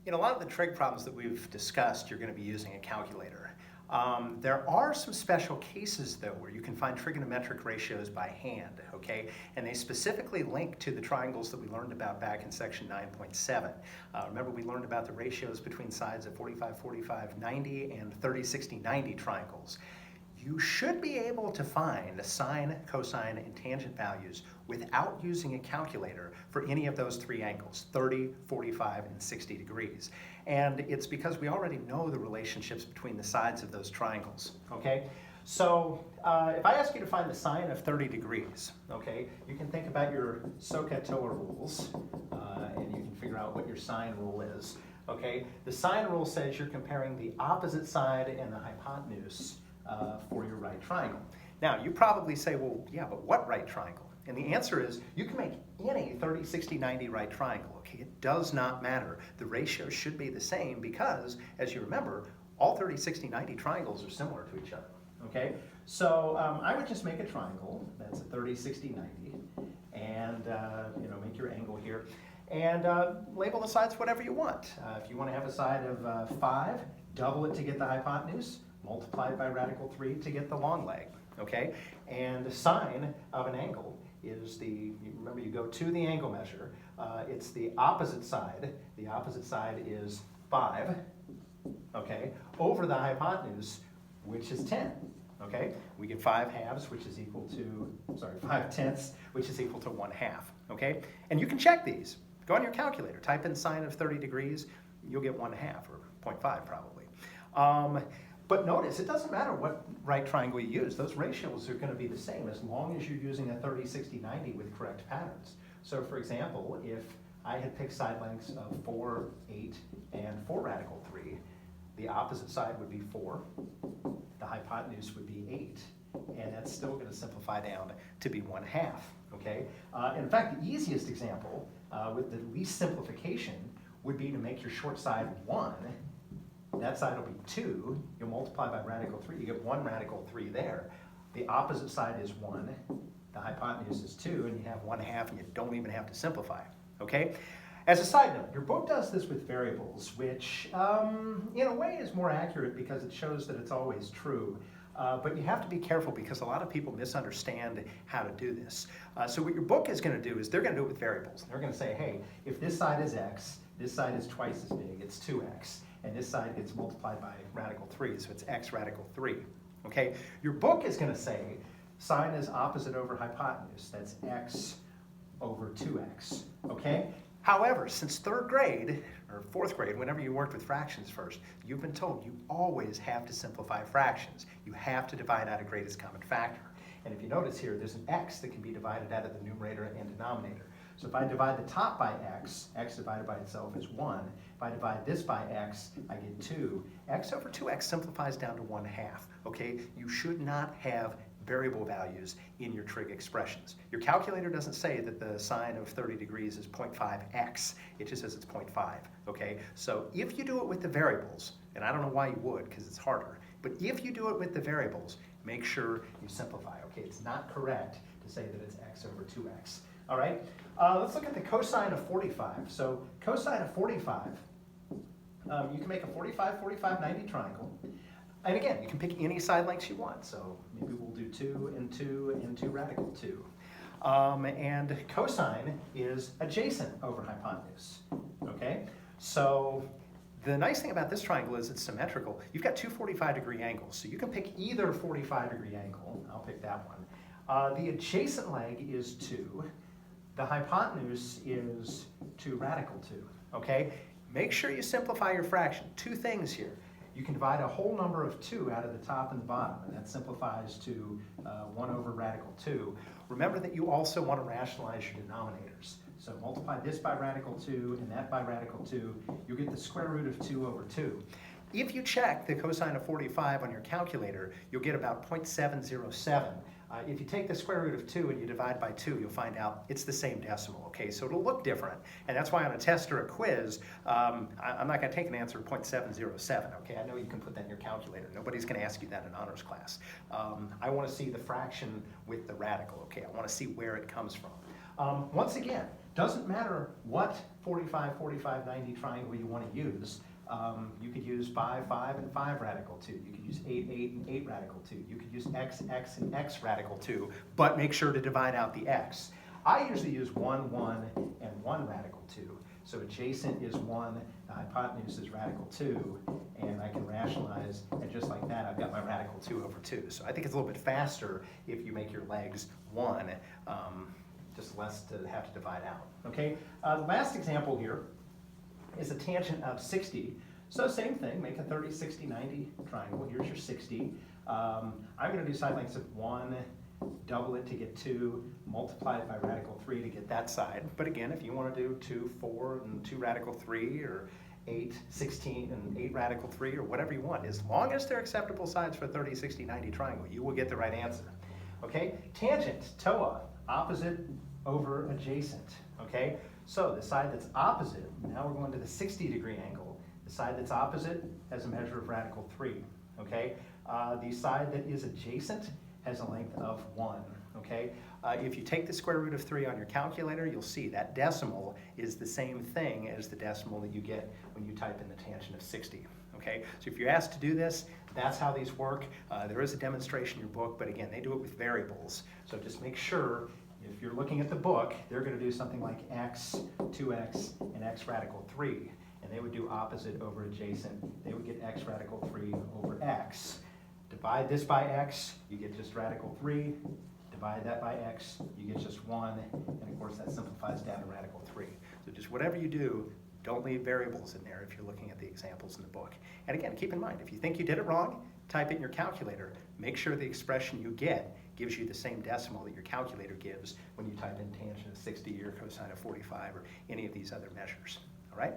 In a lot of the trig problems that we've discussed, you're going to be using a calculator. There are some special cases, though, where you can find trigonometric ratios by hand, okay? And they specifically link to the triangles that we learned about back in section 9.7. Remember, we learned about the ratios between sides of 45, 45, 90 and 30, 60, 90 triangles. You should be able to find sine, cosine, and tangent values without using a calculator for any of those three angles, 30, 45, and 60 degrees. And it's because we already know the relationships between the sides of those triangles, okay? So if I ask you to find the sine of 30 degrees, okay, you can think about your SOHCAHTOA rules, and you can figure out what your sine rule is, okay? The sine rule says you're comparing the opposite side and the hypotenuse for your right triangle. Now, you probably say, well, yeah, but what right triangle? And the answer is, you can make any 30, 60, 90 right triangle, okay? It does not matter. The ratio should be the same because, as you remember, all 30, 60, 90 triangles are similar to each other, okay? So I would just make a triangle that's a 30, 60, 90, and make your angle here, and label the sides whatever you want. If you want to have a side of 5, double it to get the hypotenuse, multiply it by radical 3 to get the long leg, okay? And the sine of an angle is remember you go to the angle measure, it's the opposite side. The opposite side is 5, okay, over the hypotenuse, which is 10, okay? We get 5 halves, which is equal to, 5 tenths, which is equal to 1/2, okay? And you can check these. Go on your calculator, type in sine of 30 degrees, you'll get 1/2 or 0.5 probably. But notice, it doesn't matter what right triangle you use. Those ratios are going to be the same as long as you're using a 30, 60, 90 with correct patterns. So for example, if I had picked side lengths of 4, 8, and 4 radical 3, the opposite side would be 4, the hypotenuse would be 8, and that's still going to simplify down to be 1/2, okay? In fact, the easiest example with the least simplification would be to make your short side 1. That side will be 2, you'll multiply by radical 3, you get 1 radical 3 there. The opposite side is 1, the hypotenuse is 2, and you have 1/2, and you don't even have to simplify, okay? As a side note, your book does this with variables, which in a way is more accurate because it shows that it's always true. But you have to be careful because a lot of people misunderstand how to do this. So what your book is going to do is they're going to do it with variables. They're going to say, hey, if this side is x, this side is twice as big, it's 2x. And this side gets multiplied by radical 3, so it's x radical 3, okay? Your book is going to say sine is opposite over hypotenuse, that's x over 2x, okay? However, since 3rd grade, or 4th grade, whenever you worked with fractions first, you've been told you always have to simplify fractions. You have to divide out a greatest common factor. And if you notice here, there's an x that can be divided out of the numerator and denominator. So if I divide the top by x, x divided by itself is 1. If I divide this by x, I get 2. X over 2x simplifies down to 1/2, okay? You should not have variable values in your trig expressions. Your calculator doesn't say that the sine of 30 degrees is 0.5x. It just says it's 0.5, okay? So if you do it with the variables, and I don't know why you would because it's harder, but if you do it with the variables, make sure you simplify, okay? It's not correct to say that it's x over 2x. All right, let's look at the cosine of 45. So cosine of 45, you can make a 45, 45, 90 triangle. And again, you can pick any side lengths you want. So maybe we'll do 2 and 2 and 2 radical 2. And cosine is adjacent over hypotenuse, okay? So the nice thing about this triangle is it's symmetrical. You've got two 45-degree angles, so you can pick either 45-degree angle. I'll pick that one. The adjacent leg is 2. The hypotenuse is 2 radical 2, okay? Make sure you simplify your fraction. 2 things here. You can divide a whole number of 2 out of the top and the bottom, and that simplifies to 1 over radical 2. Remember that you also want to rationalize your denominators. So multiply this by radical 2 and that by radical 2, you'll get the square root of 2 over 2. If you check the cosine of 45 on your calculator, you'll get about 0.707. If you take the square root of 2 and you divide by 2, you'll find out it's the same decimal, okay? So it'll look different, and that's why on a test or a quiz, I'm not going to take an answer of 0.707, okay? I know you can put that in your calculator. Nobody's going to ask you that in honors class. I want to see the fraction with the radical, okay? I want to see where it comes from. Once again, Doesn't matter what 45, 45, 90 triangle you want to use. You could use 5, 5, and 5 radical 2. You could use 8, 8, and 8 radical 2. You could use x, x, and x radical 2, but make sure to divide out the x. I usually use 1, 1, and 1 radical 2. So adjacent is 1, hypotenuse is radical 2, and I can rationalize, and just like that, I've got my radical 2 over 2. So I think it's a little bit faster if you make your legs 1, just less to have to divide out. Okay, the last example here is a tangent of 60. So same thing, make a 30, 60, 90 triangle. Here's your 60. I'm going to do side lengths of 1, double it to get 2, multiply it by radical 3 to get that side. But again, if you want to do 2, 4, and 2 radical 3, or 8, 16, and 8 radical 3, or whatever you want, as long as they're acceptable sides for a 30, 60, 90 triangle, you will get the right answer. Okay, tangent, TOA, opposite over adjacent. Okay, so the side that's opposite, now we're going to the 60-degree angle. The side that's opposite has a measure of radical 3. Okay, the side that is adjacent has a length of 1. Okay, if you take the square root of 3 on your calculator, you'll see that decimal is the same thing as the decimal that you get when you type in the tangent of 60. Okay, so if you're asked to do this, that's how these work. There is a demonstration in your book, but again, they do it with variables. So just make sure, if you're looking at the book, they're going to do something like x, 2x, and x radical 3. And they would do opposite over adjacent. They would get x radical 3 over x. Divide this by x, you get just radical 3. Divide that by x, you get just 1. And of course, that simplifies down to radical 3. So just whatever you do, don't leave variables in there if you're looking at the examples in the book. And again, keep in mind, if you think you did it wrong, type it in your calculator. Make sure the expression you get gives you the same decimal that your calculator gives when you type in tangent of 60 or cosine of 45 or any of these other measures. All right?